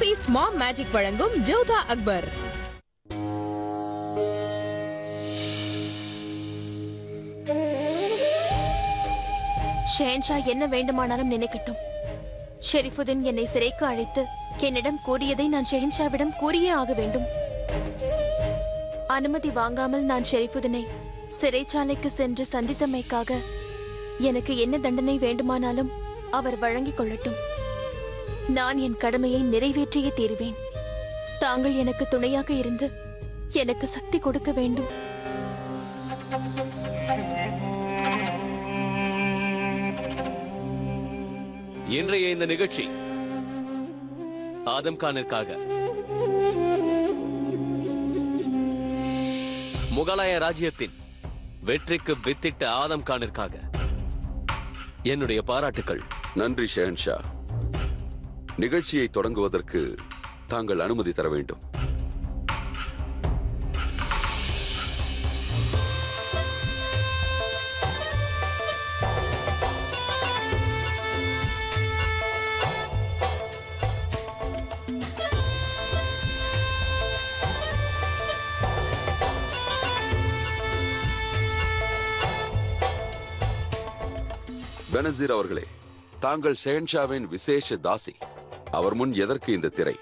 Toothpaste மாம் magic வழங்கும் ஜோதா அக்பர். ஷெஹன்ஷா என்ன வேண்டுமானாலும் நினைக்கட்டும். ஷெரீஃபுதீன் என்னை சிறைக்கு அழைத்து என்னிடம் கூறியதை நான் ஷெஹன்ஷாவிடம் கூறியே ஆக வேண்டும். அனுமதி வாங்காமல் நான் ஷெரீஃபுதீனை சிறைச்சாலைக்கு சென்று சந்தித்தமைக்காக எனக்கு என்ன தண்டனை வேண்டுமானாலும் அவர் வழங்கிக் கொள்ளட்டும். நான் என் கடமையை நிறைவேற்றியே தீருவேன். தாங்கள் எனக்கு துணையாக இருந்து எனக்கு சக்தி கொடுக்க வேண்டும். இன்றைய இந்த நிகழ்ச்சி ஆதம் கானிற்காக, முகலாய ராஜ்யத்தின் வெற்றிக்கு வித்திட்ட ஆதம் கானிற்காக என்னுடைய பாராட்டுக்கள். நன்றி ஷெஹன்ஷா. நிகழ்ச்சியை தொடங்குவதற்கு தாங்கள் அனுமதி தர வேண்டும். பெனசீர் அவர்களே, தாங்கள் ஷெஹன்ஷாவின் விசேஷ தாசி. அவர் முன் எதற்கு இந்த திரை?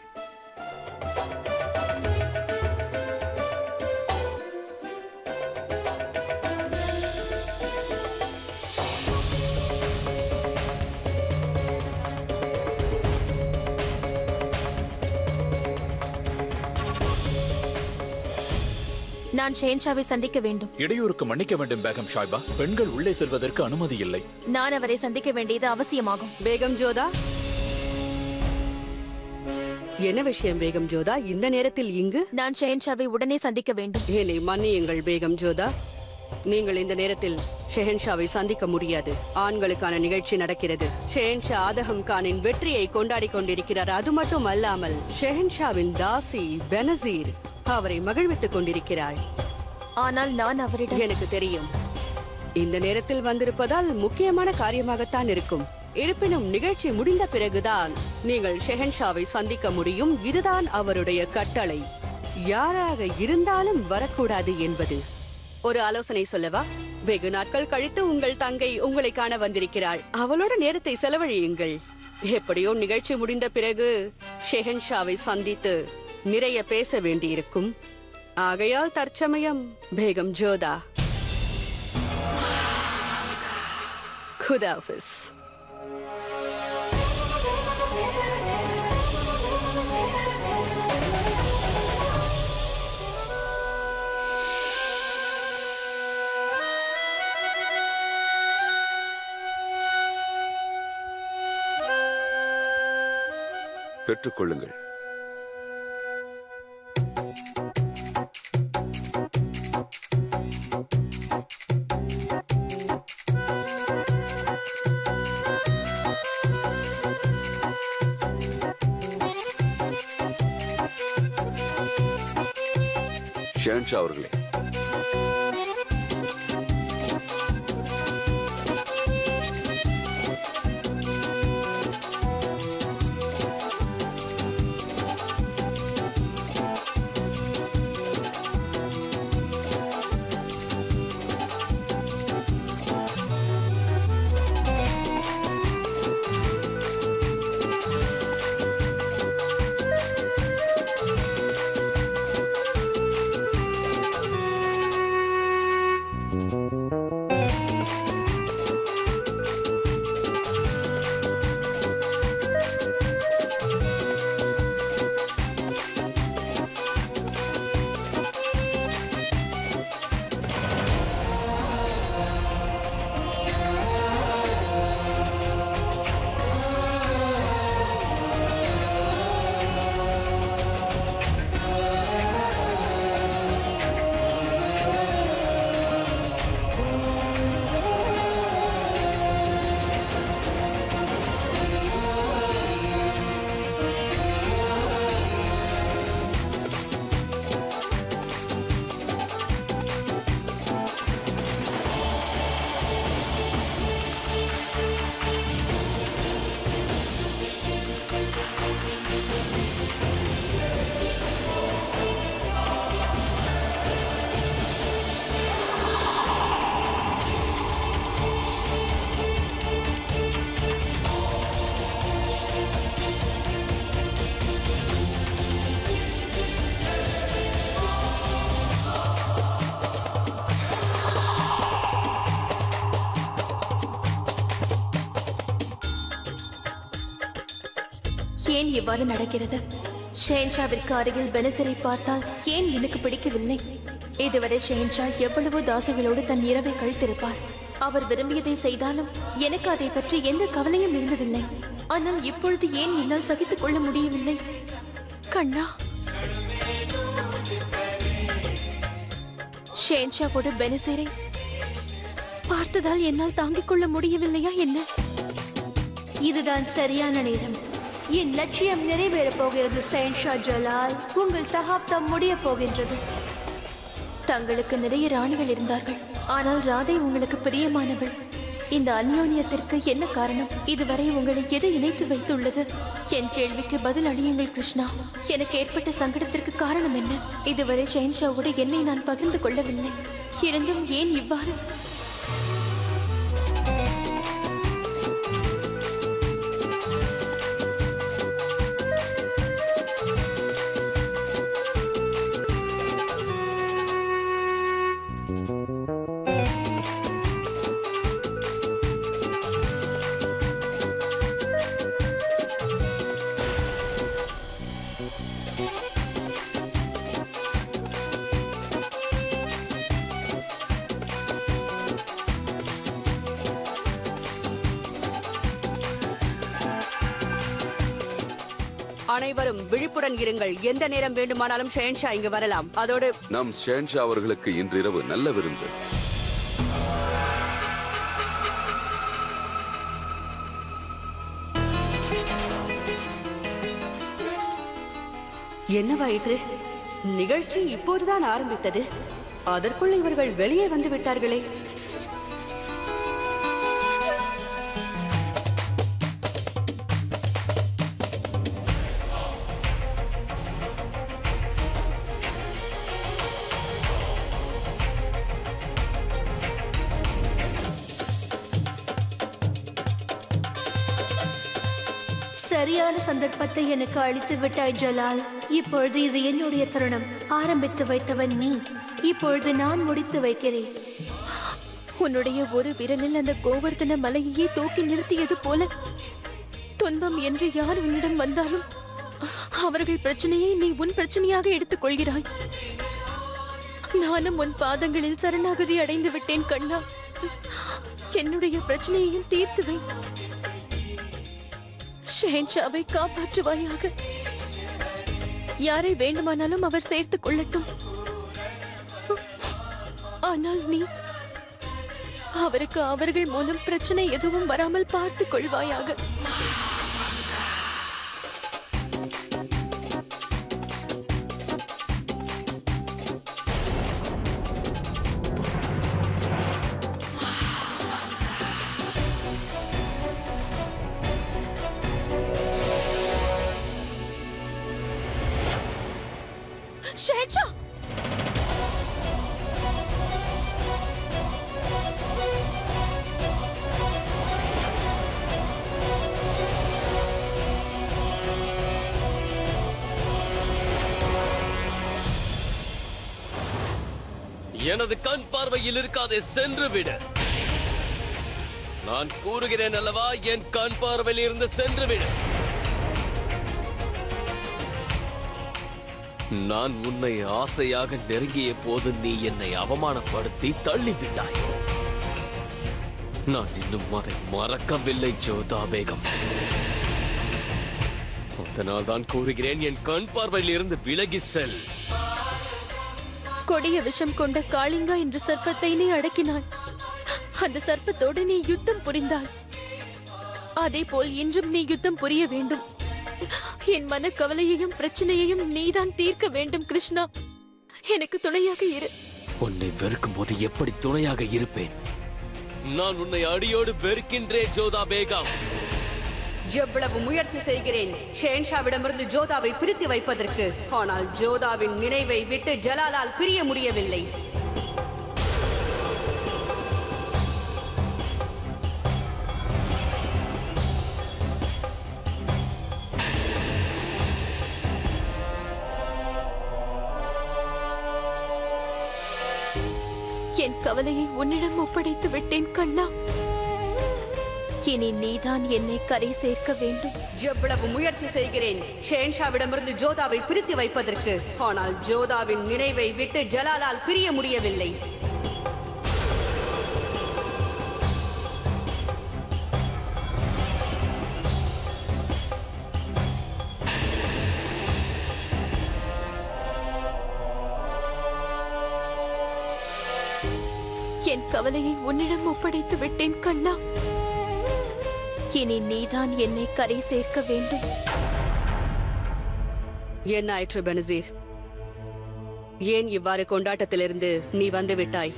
நான் ஷெஹன்ஷாவை சந்திக்க வேண்டும். இடையூறுக்கு மன்னிக்க வேண்டும் பேகம் ஷாய்பா. பெண்கள் உள்ளே செல்வதற்கு அனுமதி இல்லை. நான் அவரை சந்திக்க வேண்டியது அவசியமாகும். பேகம் ஜோதா, என்ன விஷயம் பேகம் ஜோதா? இந்த நேரத்தில் இங்கு? நான் ஷெஹன்ஷாவை உடனே சந்திக்க வேண்டும். என்னை மன்னியுங்கள் பேகம் ஜோதா, நீங்கள் இந்த நேரத்தில் ஷெஹன்ஷாவை சந்திக்க முடியாது. ஆண்களுக்கான நிகழ்ச்சி நடக்கிறது. ஷெஹன்ஷா ஆதகம் கானின் வெற்றியை கொண்டாடி கொண்டிருக்கிறார். அது மட்டும் அல்லாமல் ஷெஹன்ஷாவின் தாசி பெனசீர் அவரை மகிழ்வித்துக் கொண்டிருக்கிறாள். ஆனால் நான் அவரிடம்... எனக்கு தெரியும், இந்த நேரத்தில் வந்திருப்பதால் முக்கியமான காரியமாகத்தான் இருக்கும். இருப்பினும் நிகழ்ச்சி முடிந்த பிறகுதான் நீங்கள் ஷெஹன்ஷாவை சந்திக்க முடியும். இதுதான் அவருடைய கட்டளை. யாராக இருந்தாலும் வரக்கூடாது என்பது. ஒரு ஆலோசனை சொல்லவா? வெகு நாட்கள் கழித்து உங்கள் தங்கை உங்களை காண வந்திருக்கிறாள். அவளோட நேரத்தை செலவழியுங்கள். எப்படியோ நிகழ்ச்சி முடிந்த பிறகு ஷெஹன்ஷாவை சந்தித்து நிறைய பேச வேண்டியிருக்கும். ஆகையால் தற்சமயம் பேகம் ஜோதா, குதாஃபிஸ். பெற்றுக்கொள்ளுங்கள். ஷெஹன்ஷா அவர்களே, ஏன் இவ்வாறு நடக்கிறது? ஷெஹன்ஷாவிற்கு அருகில் பெனசிரை பார்த்தால் ஏன் எனக்கு பிடிக்கவில்லை? இதுவரை ஷெஹன்ஷா எவ்வளவோ தாசிகளோடு தன் இரவை கழித்திருப்பார். அவர் விரும்பியதை செய்தாலும் எனக்கு அதை பற்றி எந்த கவலையும் இருந்ததில்லை. ஆனால் இப்பொழுது ஏன் என்னால் சகித்துக் கொள்ள முடியவில்லை? கண்ணா, ஷெஹன்ஷாவோடு பெனசிரை பார்த்ததால் என்னால் தாங்கிக் கொள்ள முடியவில்லையா என்ன? இதுதான் சரியான நேரம். என் லட்சியம் நிறைவேறப் போகிறது ஷெஹன்ஷா ஜலால். உங்கள் சகாப்தம் முடியப் போகின்றது. தங்களுக்கு நிறைய ராணிகள் இருந்தார்கள், ஆனால் ராதை உங்களுக்கு பிரியமானவள். இந்த அந்யோன்யத்திற்கு என்ன காரணம்? இதுவரை உங்களை எது இணைத்து வைத்துள்ளது? என் கேள்விக்கு பதில் அளியுங்கள் கிருஷ்ணா. எனக்கு ஏற்பட்ட சங்கடத்திற்கு காரணம் என்ன? இதுவரை ஷெஹன்ஷாவோடு என்னை நான் பகிர்ந்து கொள்ளவில்லை. இருந்தும் ஏன் இவ்வாறு? அனைவரும் விழிப்புடன் இருங்கள். எந்த நேரம் வேண்டுமானாலும் ஷெஹன்ஷா இங்கு வரலாம். அதோடு நம் ஷெஹன்ஷா அவர்களுக்கு இன்றிரவு நல்ல விருந்து. என்னவாயிற்று? நிகழ்ச்சி இப்போதுதான் ஆரம்பித்தது. அதற்குள் இவர்கள் வெளியே வந்து விட்டார்களே. சரியான சந்தர்ப்பத்தை எனக்கு அளித்து விட்டாய் ஜலால். இப்பொழுது இது என்னுடைய தருணம். ஆரம்பித்து வைத்தவன் நீ. இப்பொழுது நான் முடித்து வைக்கிறேன். உன்னுடைய ஒரு விரலில் அந்த கோவர்த்தன மலையையே தூக்கி நிறுத்தியது போல துன்பம் என்று யார் உன்னிடம் வந்தாலும் அவர்கள் பிரச்சனையை நீ உன் பிரச்சனையாக எடுத்துக் கொள்கிறாய். நானும் உன் பாதங்களில் சரணாகதி அடைந்து விட்டேன் கண்ணா. என்னுடைய பிரச்சனையையும் தீர்த்து வை. ஷெஹன்ஷாவை காப்பாற்றுவாயாக. யாரை வேண்டுமானாலும் அவர் சேர்த்துக் கொள்ளட்டும். ஆனால் நீ அவருக்கு அவர்கள் மூலம் பிரச்சனை எதுவும் வராமல் பார்த்துக் கொள்வாயாக. ஷெஹன்ஷா! எனது கண் பார்வையில் இருக்காதே, சென்று விடு. நான் கூறுகிறேன் அல்லவா, என் கண் பார்வையில் இருந்து சென்று விடு. நான் உன்னை ஆசையாக நெருங்கிய போது நீ என்னை அவமானப்படுத்தி தள்ளிவிட்டாய். நான் இன்னும் அதை மறக்கவில்லை ஜோதா பேகம். அதனால் தான் கூறுகிறேன், என் கண் பார்வையில் இருந்து விலகி செல். கொடிய விஷம் கொண்ட காளிங்கா என்ற சர்ப்பத்தை நீ அடக்கினாய். அந்த சர்ப்பத்தோடு நீ யுத்தம் புரிந்தாய். அதே போல் இன்றும் நீ யுத்தம் புரிய வேண்டும். என் மன கவலையையும் பிரச்சனையையும் நீதான் தீர்க்க வேண்டும் கிருஷ்ணா. எனக்கு துணையாக இரு. உன்னை வெறுக்கும் போது எப்படி துணையாக இருப்பேன்? நான் உன்னை அடியோடு வெறுக்கின்றேன் ஜோதா பேகம். எவ்வளவு முயற்சி செய்கிறேன் ஷெஹன்ஷாவிடமிருந்து ஜோதாவை பிரித்து வைப்பதற்கு. ஆனால் ஜோதாவின் நினைவை விட்டு ஜலாலால் பிரிய முடியவில்லை. என் கவலையை உன்னிடம் ஒப்படைத்து விட்டேன் கண்ணா. இனி நீதான் என்னை கரை சேர்க்க வேண்டும். எவ்வளவு முயற்சி செய்கிறேன் ஷெஹன்ஷாவிடமிருந்து ஜோதாவை பிரித்து வைப்பதற்கு. ஆனால் ஜோதாவின் நினைவை விட்டு ஜலாலால் பிரிய முடியவில்லை. என் கவலையை உன்னிடம் ஒப்படைத்து விட்டேன் கண்ணா. இனி நீதான் என்னை கரை சேர்க்க வேண்டும். என்ன ஆயிற்று பெனசீர்? ஏன் இவ்வாறு கொண்டாட்டத்திலிருந்து நீ வந்து விட்டாய்?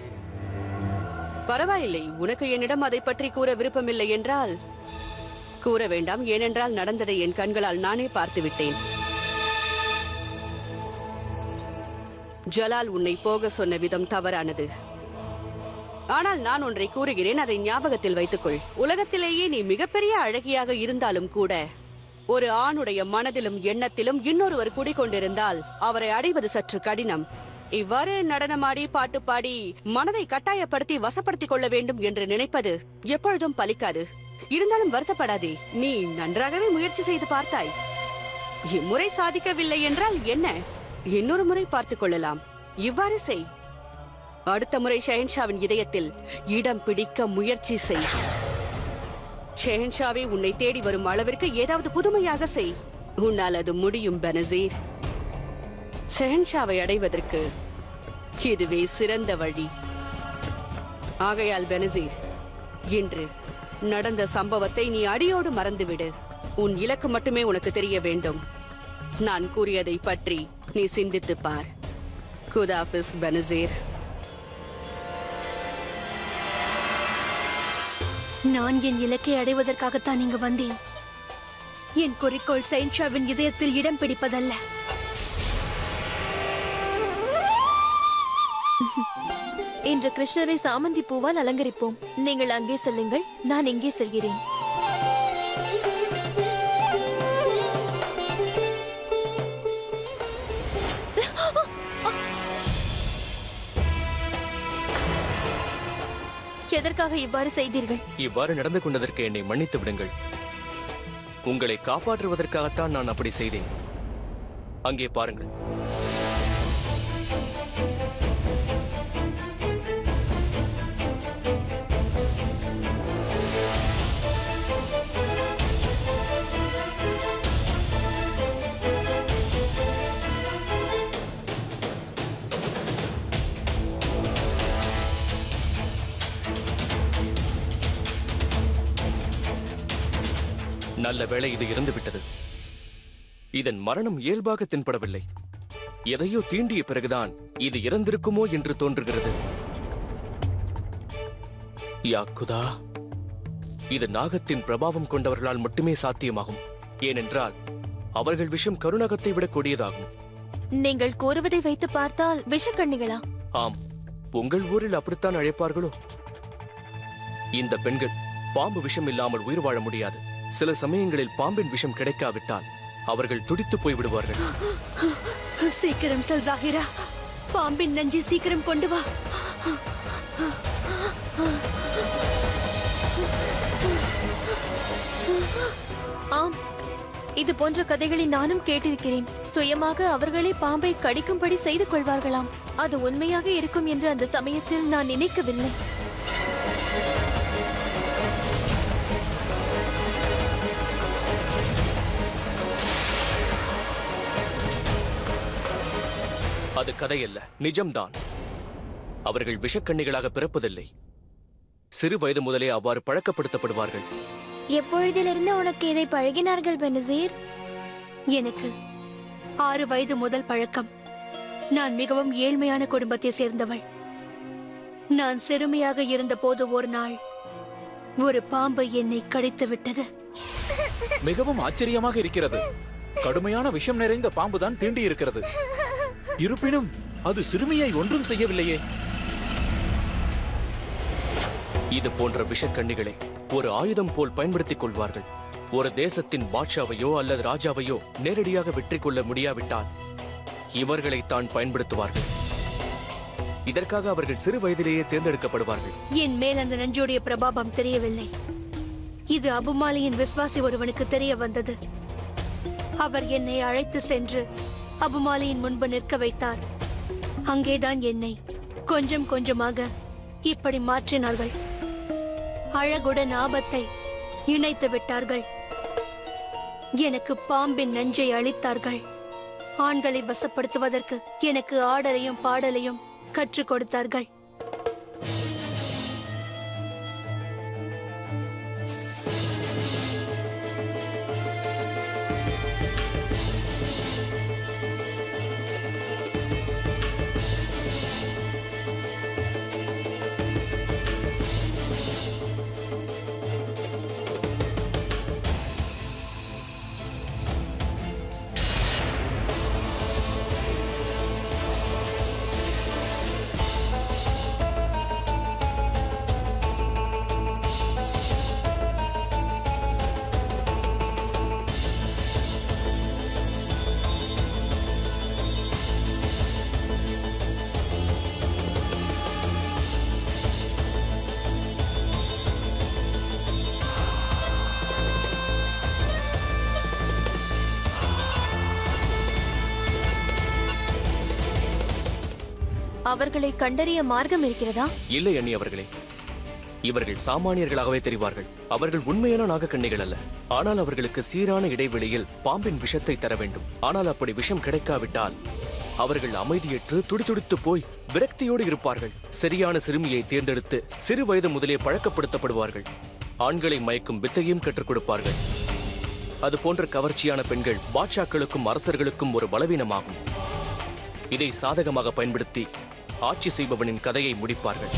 பரவாயில்லை, உனக்கு என்னிடம் அதை பற்றி கூற விருப்பமில்லை என்றால் கூற வேண்டாம். ஏனென்றால் நடந்ததை என் கண்களால் நானே பார்த்து விட்டேன். ஜலால் உன்னை போக சொன்ன விதம் தவறானது. ஆனால் நான் ஒன்றை கூறுகிறேன், அதை ஞாபகத்தில் வைத்துக்கொள். உலகத்திலேயே நீ மிகப்பெரிய அழகியாக இருந்தாலும் கூட ஒரு ஆணுடைய மனதிலும் எண்ணத்திலும் இன்னொருவர் குடிக்கொண்டிருந்தால் அவரை அடைவது சற்று கடினம். இவ்வாறு நடனமாடி பாட்டு பாடி மனதை கட்டாயப்படுத்தி வசப்படுத்திக் கொள்ள வேண்டும் என்று நினைப்பது எப்பொழுதும் பலிக்காது. இருந்தாலும் வருத்தப்படாதே, நீ நன்றாகவே முயற்சி செய்து பார்த்தாய். இம்முறை சாதிக்கவில்லை என்றால் என்ன, இன்னொரு முறை பார்த்துக் கொள்ளலாம். இவ்வாறு செய். அடுத்த முறை ஷெஹன்ஷாவின் இதயத்தில் இடம் பிடிக்க முயற்சி செய். ஷெஹன்ஷாவே உன்னை தேடி வரும் அளவிற்கு ஏதாவது புதுமையாக செய். உன்னால் அது முடியும் பெனசீர். ஷெஹன்ஷாவை அடைவதற்கு இதுவே சிறந்த வழி. ஆகையால் பெனசீர், இன்று நடந்த சம்பவத்தை நீ அடியோடு மறந்துவிடு. உன் இலக்கு மட்டுமே உனக்கு தெரிய வேண்டும். நான் கூறியதை பற்றி நீ சிந்தித்து பார். குதாஃபிஸ் பெனசீர். நான் என் இலக்கை அடைவதற்காகத்தான் இங்கு வந்தேன். என் குறிக்கோள் ஷெஹன்ஷாவின் இதயத்தில் இடம் பிடிப்பதல்ல. இன்று கிருஷ்ணரை சாமந்தி பூவால் அலங்கரிப்போம். நீங்கள் அங்கே செல்லுங்கள், நான் இங்கே செல்கிறேன். எதற்காக இவ்வாறு செய்தீர்கள்? இவ்வாறு நடந்து கொண்டதற்கு என்னை மன்னித்து விடுங்கள். உங்களை காப்பாற்றுவதற்காகத்தான் நான் அப்படி செய்தேன். அங்கே பாருங்கள். நல்ல வேளை இது இறந்துவிட்டது. இதன் மரணம் இயல்பாக தென்படவில்லை. எதையோ தீண்டிய பிறகுதான் இது இறந்திருக்குமோ என்று தோன்றுகிறது. யாக்குதா, இது நாகத்தின் பிரபாவம் கொண்டவர்களால் மட்டுமே சாத்தியமாகும். ஏனென்றால் அவர்கள் விஷம் கருநாகத்தை விட கொடியதாகும். நீங்கள் கூறுவதை வைத்து பார்த்தால் விஷக்கண்ணிகளா? ஆம், உங்கள் ஊரில் அப்படித்தான் அழைப்பார்களோ? இந்த பெண்கள் பாம்பு விஷம் இல்லாமல் உயிர் வாழ முடியாது. சில சமயங்களில் பாம்பின் விஷம் கிடைக்காவிட்டால் அவர்கள் துடித்து போய் விடுவார்கள். சீக்கிரம் செல் ஜாகிரா, பாம்பின் நஞ்சை சீக்கிரம் கொண்டு வா. ஆம், இது போன்ற கதைகளை நானும் கேட்டிருக்கிறேன். சுயமாக அவர்களே பாம்பை கடிக்கும்படி செய்து கொள்வார்களாம். அது உண்மையாக இருக்கும் என்று அந்த சமயத்தில் நான் நினைக்கவில்லை. அது கதையல்ல, நிஜம்தான். அவர்கள் விஷக்கண்ணிகளாக பிறப்பதில்லை. சிறு வயது முதலே அவ்வாறு பழக்கப்படுத்தப்படுவார்கள். எப்பொழுதிலிருந்து உனக்கு இதை பழகினார்கள் பெனசீர்? எனக்கு 6 வயது முதல் பழக்கம். நான் மிகவும் ஏழ்மையான குடும்பத்தை சேர்ந்தவள். நான் சிறுமியாக இருந்தபோது ஒரு நாள் ஒரு பாம்பு என்னை கடித்து விட்டது. மிகவும் ஆச்சரியமாக இருக்கிறது. கடுமையான விஷம் நிறைந்த பாம்புதான் தீண்டி இருக்கிறது. இருப்பினும் அது சிறுமியை ஒன்றும் செய்யவில்லையே. இது போன்ற விஷக்கண்ணிகளை ஒரு ஆயுதம் போல் பயன்படுத்திக் கொள்வார்கள். ஒரு தேசத்தின் பாட்ஷாவையோ அல்லது ராஜாவையோ நேரடியாக வெற்றி கொள்ள முடியாவிட்டால் இவர்களை தான் பயன்படுத்துவார்கள். இதற்காக அவர்கள் சிறு வயதிலேயே தேர்ந்தெடுக்கப்படுவார்கள். என் மேல் அந்த நஞ்சோடைய பிரபாவம் தெரியவில்லை. இது அபுமாலியின் விசுவாசி ஒருவனுக்கு தெரிய வந்தது. அவர் என்னை அழைத்து சென்று அபுமாலியின் முன்பு நிற்க வைத்தார். அங்கேதான் என்னை கொஞ்சம் கொஞ்சமாக இப்படி மாற்றினார்கள். அழகுடன் ஆபத்தை இணைத்து விட்டார்கள். எனக்கு பாம்பின் நஞ்சை அளித்தார்கள். ஆண்களை வசப்படுத்துவதற்கு எனக்கு ஆடலையும் பாடலையும் கற்றுக் கொடுத்தார்கள். அவர்களை கண்டறிய மார்க்கம் இருக்கிறதா? இல்லை அண்ணி அவர்களே, இவர்கள் சாமானியர்களாகவே தெரிவார்கள். அவர்கள் உண்மையான நாகக்கண்ணிகள் அல்ல. ஆனால் அவர்களுக்கு சீரான இடைவெளியில் பாம்பின் விஷத்தை தர வேண்டும். ஆனால் அப்படி விஷம் கிடைக்காவிட்டால் அவர்கள் அமைதியற்று துடிதுடித்து போய் விரக்தியோடு இருப்பார்கள். சரியான சிறுமியை தேர்ந்தெடுத்து சிறு வயது முதலே பழக்கப்படுத்தப்படுவார்கள். ஆண்களை மயக்கும் வித்தையும் கற்றுக் கொடுப்பார்கள். அது போன்ற கவர்ச்சியான பெண்கள் பாட்ஷாக்களுக்கும் அரசர்களுக்கும் ஒரு பலவீனமாகும். இதை சாதகமாக பயன்படுத்தி ஆட்சி செய்பவனின் கதையை முடிப்பார்கள்.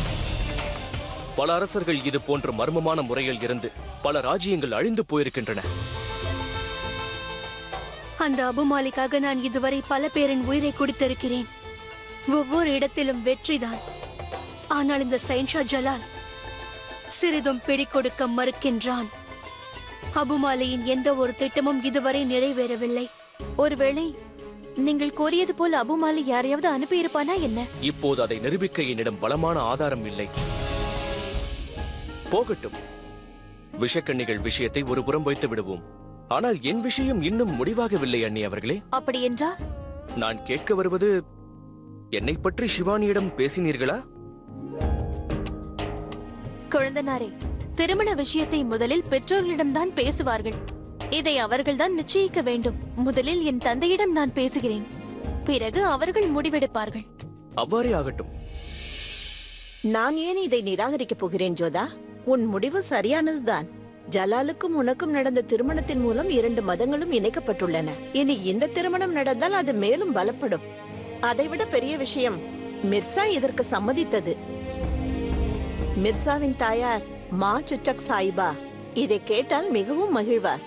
பல அரசர்கள் இது போன்ற மர்மமான முறையில் இருந்து பல ராஜ்யங்கள் அழிந்து போயிருக்கின்றன. அந்த அபுமாலிக்காக நான் இதுவரை பல பேரின் உயிரை குடித்திருக்கிறேன். ஒவ்வொரு இடத்திலும் வெற்றிதான். ஆனால் இந்த சைன்ஷா ஜலால் சிறிதும் பிடிக்கொடுக்க மறுக்கின்றான். அபுமாலியின் எந்த ஒரு திட்டமும் இதுவரை நிறைவேறவில்லை. ஒருவேளை நீங்கள் கூறியது போல் அபுமாலி யாரையாவது அனுப்பியிருப்பானா என்ன? இப்போது அதை நிரூபிக்க என்னிடம் பலமான ஆதாரம் இல்லை. போகட்டும், விஷக்கண்ணிகள் விஷயத்தை ஒரு புறம் வைத்து விடுவோம். ஆனால் என் விஷயம் இன்னும் முடிவாகவில்லை அண்ணி அவர்களே. அப்படி என்றால் நான் கேட்க வருவது, என்னை பற்றி சிவானியிடம் பேசினீர்களா? குழந்தனாரே, திருமண விஷயத்தை முதலில் பெற்றோர்களிடம்தான் பேசுவார்கள். இதை அவர்கள்தான் நிச்சயிக்க வேண்டும். முதலில் என் தந்தையிடம் நான் பேசுகிறேன். பிறகு அவர்கள் முடிவெடுப்பார்கள். அவ்வாறே ஆகட்டும். நான் ஏன் இதை நிராகரிக்கப் போகிறேன் ஜோதா? உன் முடிவு சரியானதுதான். ஜலாலுக்கும் உனக்கும் நடந்த திருமணத்தின் மூலம் 2 மதங்களும் இணைக்கப்பட்டுள்ளன. இனி இந்த திருமணம் நடந்தால் அது மேலும் பலப்படும். அதைவிட பெரிய விஷயம், மிர்சா இதற்கு சம்மதித்தது. மிர்சாவின் தாயார் மா சுட்டக் சாயிபா இதை கேட்டால் மிகவும் மகிழ்வார்.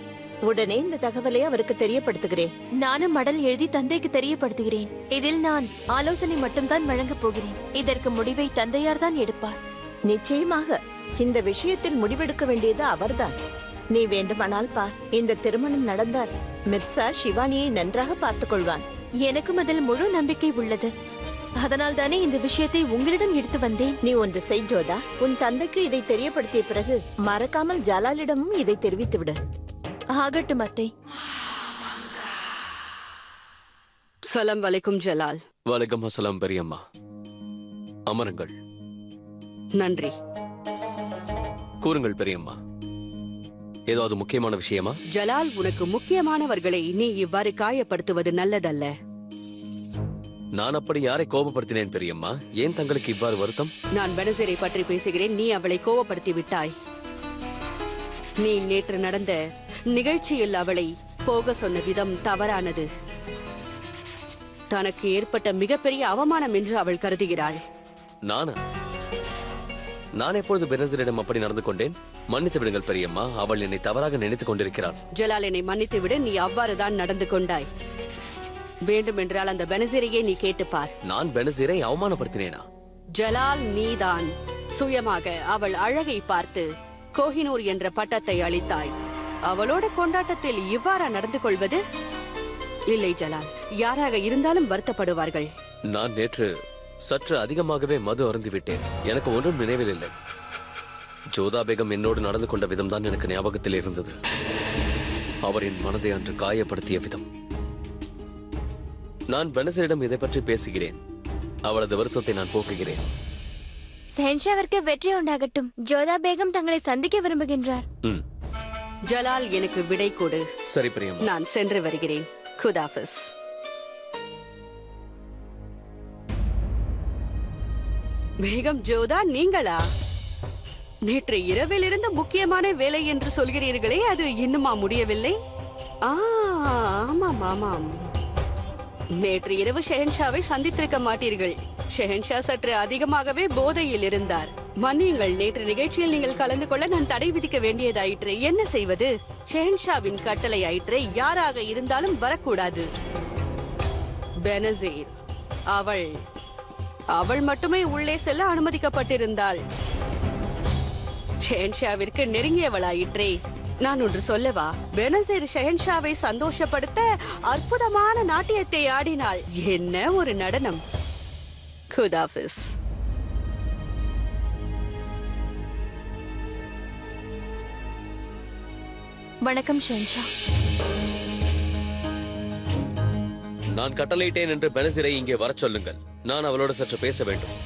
உடனே இந்த தகவலை அவருக்கு தெரியப்படுத்துகிறேன். நானும் மடல் எழுதி தந்தைக்கு தெரியப்படுத்துகிறேன். இதில் நான் ஆலோசனை மட்டும்தான் வழங்கப் போகிறேன். இதற்கு முடிவை தந்தையார் தான் எடுப்பார். நிச்சயமாக இந்த விஷயத்தில் முடிவெடுக்க வேண்டியது அவர்தான். நீ வேண்டுமானால் பார், இந்த திருமணம் நடந்தால் மிர்சா சிவானியை நன்றாக பார்த்துக் கொள்வான். எனக்கும் அதில் முழு நம்பிக்கை உள்ளது. அதனால் தானே இந்த விஷயத்தை உங்களிடம் எடுத்து வந்தேன். நீ ஒன்று செய் ஜோதா, உன் தந்தைக்கு இதை தெரியப்படுத்திய பிறகு மறக்காமல் ஜலாலிடமும் இதை தெரிவித்து விடு. ஆகட்டும் அத்தை. சலாம் வலைக்கும் ஜலால். வலைக்கம் அஸ்ஸலாம் பெரியம்மா. அமருங்கள். நன்றி. கூறுங்கள் பெரியம்மா, ஏதாவது முக்கியமான விஷயமா? ஜலால், உனக்கு முக்கியமானவர்களை நீ இவ்வாறு காயப்படுத்துவது நல்லதல்ல. நான் அப்படி யாரை கோபப்படுத்தினேன் பெரியம்மா? ஏன் தங்களுக்கு இவ்வாறு வருத்தம்? நான் பெனசீரை பற்றி பேசுகிறேன். நீ அவளை கோபப்படுத்தி விட்டாய். நீ நேற்று நடந்த நிகழ்ச்சியில் அவளை போக சொன்ன விதம் தவறானது. தனக்கு ஏற்பட்ட மிகப்பெரிய அவமானம் என்று அவள் கருதுகிறாள். நான் எப்பொழுது பெனசீரிடம் அப்படி நடந்து கொண்டேன்? மன்னித்து விடுங்கள் பெரியம்மா, அவள் என்னை தவறாக நினைத்துக் கொண்டிருக்கிறாள். ஜலால், என்னை மன்னித்து விடு. நீ அவ்வாறுதான் நடந்து கொண்டாய். வேண்டுமென்றால் அந்த பெனசீரையே நீ கேட்டுப்பார். நான் பெனசீரை அவமானப்படுத்தினேனா? ஜலால், நீதான் சுயமாக அவள் அழகை பார்த்து கோஹினூர் என்ற பட்டத்தை அளித்தாய். அவளோட கொண்டாட்டத்தில் இவ்வாறா நடந்து கொள்வது? இல்லை ஜலால், யாராக இருந்தாலும் வருத்தப்படுவார்கள். நான் நேற்று சற்று அதிகமாகவே மது அருந்திவிட்டேன். எனக்கு ஒன்றும் நினைவில் இல்லை. ஜோதா பேகம் என்னோடு நடந்து கொண்ட விதம் தான் எனக்கு ஞாபகத்தில் இருந்தது. அவரின் மனதை அன்று காயப்படுத்திய விதம். நான் பெனசரிடம் இதை பற்றி பேசுகிறேன். அவளது வருத்தத்தை நான் போக்குகிறேன். ஷெஹன்ஷாவிற்கு வெற்றி உண்டாகட்டும். ஜோதா பேகம் தங்களை சந்திக்க விரும்புகின்றார். ஜலால், எனக்கு விடை கொடு. சரி பிரியம்மா, நான் சென்று வருகிறேன். குதாஃபிஸ். பேகம் ஜோதா, நீங்களா? நேற்று இரவில் இருந்து முக்கியமான வேலை என்று சொல்கிறீர்களே, அது இன்னுமா முடியவில்லை? ஆமாம் ஆமாம். நேற்று இரவு ஷெஹன்ஷாவை சந்தித்திருக்க மாட்டீர்கள். ஷெஹன்ஷா சற்று அதிகமாகவே போதையில் இருந்தார். மன்னியுங்கள், நேற்று நிகழ்ச்சியில் நீங்கள் கலந்து கொள்ள நான் தடை விதிக்க வேண்டியதாயிற்று. என்ன செய்வது? ஷெஹன்ஷாவின் கட்டளை ஆயிற்று. யாராக இருந்தாலும் வரக்கூடாது. பெனசீர், அவள் மட்டுமே உள்ளே செல்ல அனுமதிக்கப்பட்டிருந்தாள். ஷெஹன்ஷாவிற்கு நெருங்கியவளாயிற்றே. நான் ஒன்று சொல்லவா? பெனசீர் ஷெஹன்ஷாவை சந்தோஷப்படுத்த அற்புதமான நாட்டியத்தை ஆடினாள். என்ன ஒரு நடனம்! குதாஃபிஸ். வணக்கம் ஷெஹன்ஷா. நான் கட்டளையிட்டேன் என்று பெனசீரை இங்கே வரச் சொல்லுங்கள். நான் அவளோடு சற்று பேச வேண்டும்.